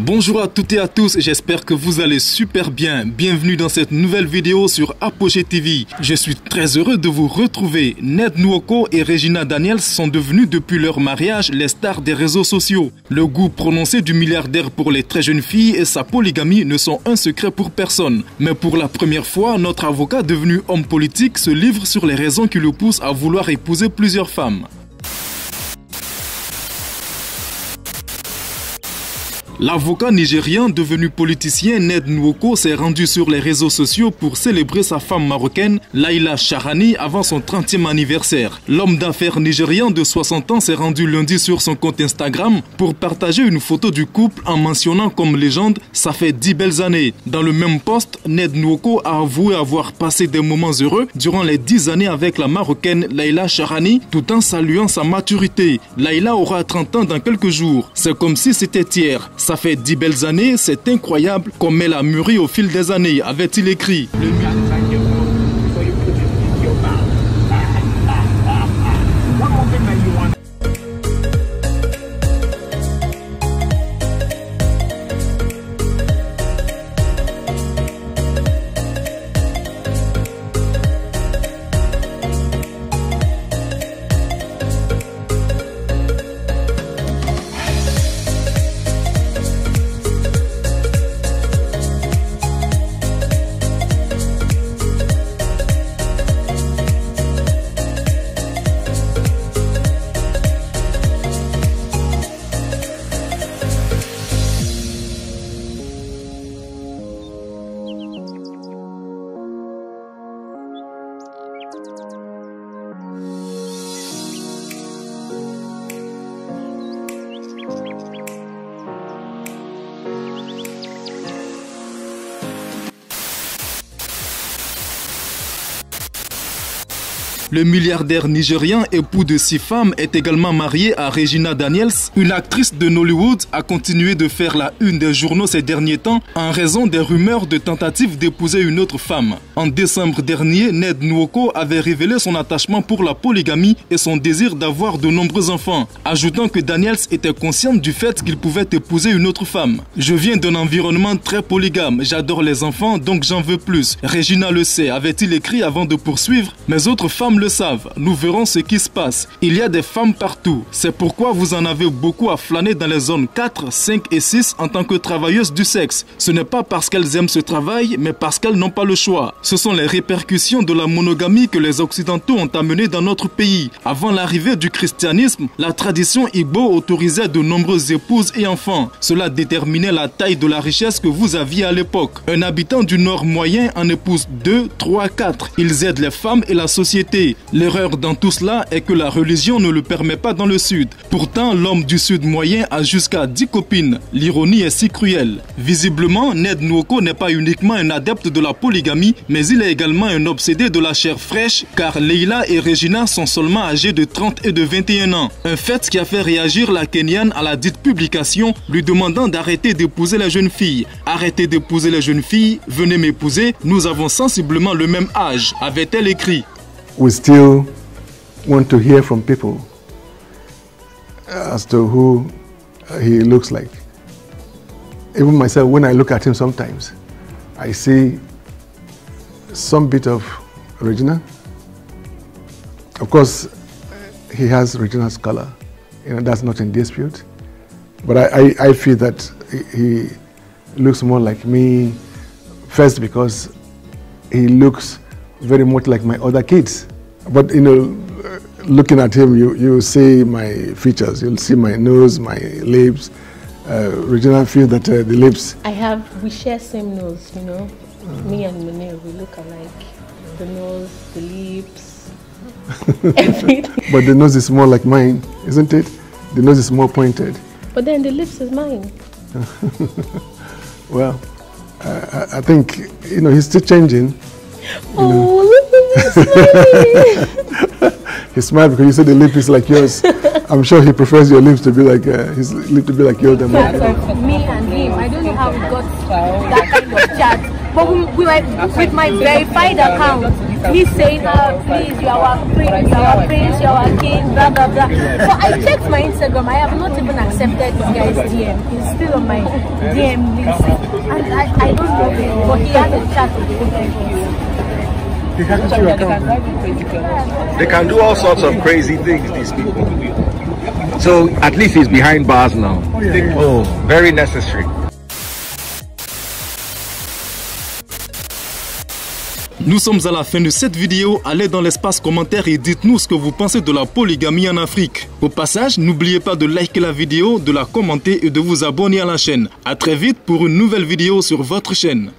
Bonjour à toutes et à tous, j'espère que vous allez super bien. Bienvenue dans cette nouvelle vidéo sur Apogée TV. Je suis très heureux de vous retrouver. Ned Nwoko et Regina Daniels sont devenus depuis leur mariage les stars des réseaux sociaux. Le goût prononcé du milliardaire pour les très jeunes filles et sa polygamie ne sont un secret pour personne. Mais pour la première fois, notre avocat devenu homme politique se livre sur les raisons qui le poussent à vouloir épouser plusieurs femmes. L'avocat nigérien devenu politicien Ned Nwoko s'est rendu sur les réseaux sociaux pour célébrer sa femme marocaine Laila Charani avant son 30e anniversaire. L'homme d'affaires nigérien de 60 ans s'est rendu lundi sur son compte Instagram pour partager une photo du couple en mentionnant comme légende « ça fait 10 belles années ». Dans le même post, Ned Nwoko a avoué avoir passé des moments heureux durant les 10 années avec la marocaine Laila Charani tout en saluant sa maturité. Laila aura 30 ans dans quelques jours. C'est comme si c'était hier. Ça fait 10 belles années, c'est incroyable comme elle a mûri au fil des années, avait-il écrit. Le milliardaire nigérien, époux de 6 femmes, est également marié à Regina Daniels. Une actrice de Nollywood a continué de faire la une des journaux ces derniers temps en raison des rumeurs de tentatives d'épouser une autre femme. En décembre dernier, Ned Nwoko avait révélé son attachement pour la polygamie et son désir d'avoir de nombreux enfants, ajoutant que Daniels était consciente du fait qu'il pouvait épouser une autre femme. « Je viens d'un environnement très polygame, j'adore les enfants donc j'en veux plus. Regina le sait », avait-il écrit avant de poursuivre. « Mes autres femmes le savent, nous verrons ce qui se passe. Il y a des femmes partout. C'est pourquoi vous en avez beaucoup à flâner dans les zones 4, 5 et 6 en tant que travailleuses du sexe. Ce n'est pas parce qu'elles aiment ce travail, mais parce qu'elles n'ont pas le choix. Ce sont les répercussions de la monogamie que les Occidentaux ont amenées dans notre pays. Avant l'arrivée du christianisme, la tradition Igbo autorisait de nombreuses épouses et enfants. Cela déterminait la taille de la richesse que vous aviez à l'époque. Un habitant du Nord moyen en épouse 2, 3, 4. Ils aident les femmes et la société. L'erreur dans tout cela est que la religion ne le permet pas dans le Sud. Pourtant, l'homme du Sud moyen a jusqu'à 10 copines. L'ironie est si cruelle. Visiblement, Ned Nwoko n'est pas uniquement un adepte de la polygamie, mais il est également un obsédé de la chair fraîche, car Leila et Regina sont seulement âgées de 30 et de 21 ans. Un fait qui a fait réagir la Kenyane à la dite publication, lui demandant d'arrêter d'épouser les jeunes filles. Arrêtez d'épouser les jeunes filles, venez m'épouser, nous avons sensiblement le même âge, avait-elle écrit. We still want to hear from people as to who he looks like. Even myself, when I look at him sometimes, I see some bit of Regina. Of course, he has Regina's color. You know, that's not in dispute. But I feel that he looks more like me, first because he looks very much like my other kids. But you know, looking at him, you see my features. You'll see my nose, my lips. Regina feels that the lips. We share same nose, you know. Me and Munir, we look alike. The nose, the lips, everything. But the nose is more like mine, isn't it? The nose is more pointed. But then the lips is mine. Well, I think, you know, he's still changing. Oh, look at me. He smiled because you said the lip is like yours. I'm sure he prefers your lips to be like his lip to be like yours than mine. Me and him, I don't know how we got that kind of chat. But with my verified account, he's saying, please, you are our prince, you are our prince, you are our king, blah, blah, blah. So I checked my Instagram. I have not even accepted this guy's DM. He's still on my DM list. And I don't know him, but he has a chat with They can do all sorts of crazy things, these people. So at least he's behind bars now. Oh, very necessary. Nous sommes à la fin de cette vidéo. Allez dans l'espace commentaire et dites-nous ce que vous pensez de la polygamie en Afrique. Au passage, n'oubliez pas de liker la vidéo, de la commenter et de vous abonner à la chaîne. A très vite pour une nouvelle vidéo sur votre chaîne.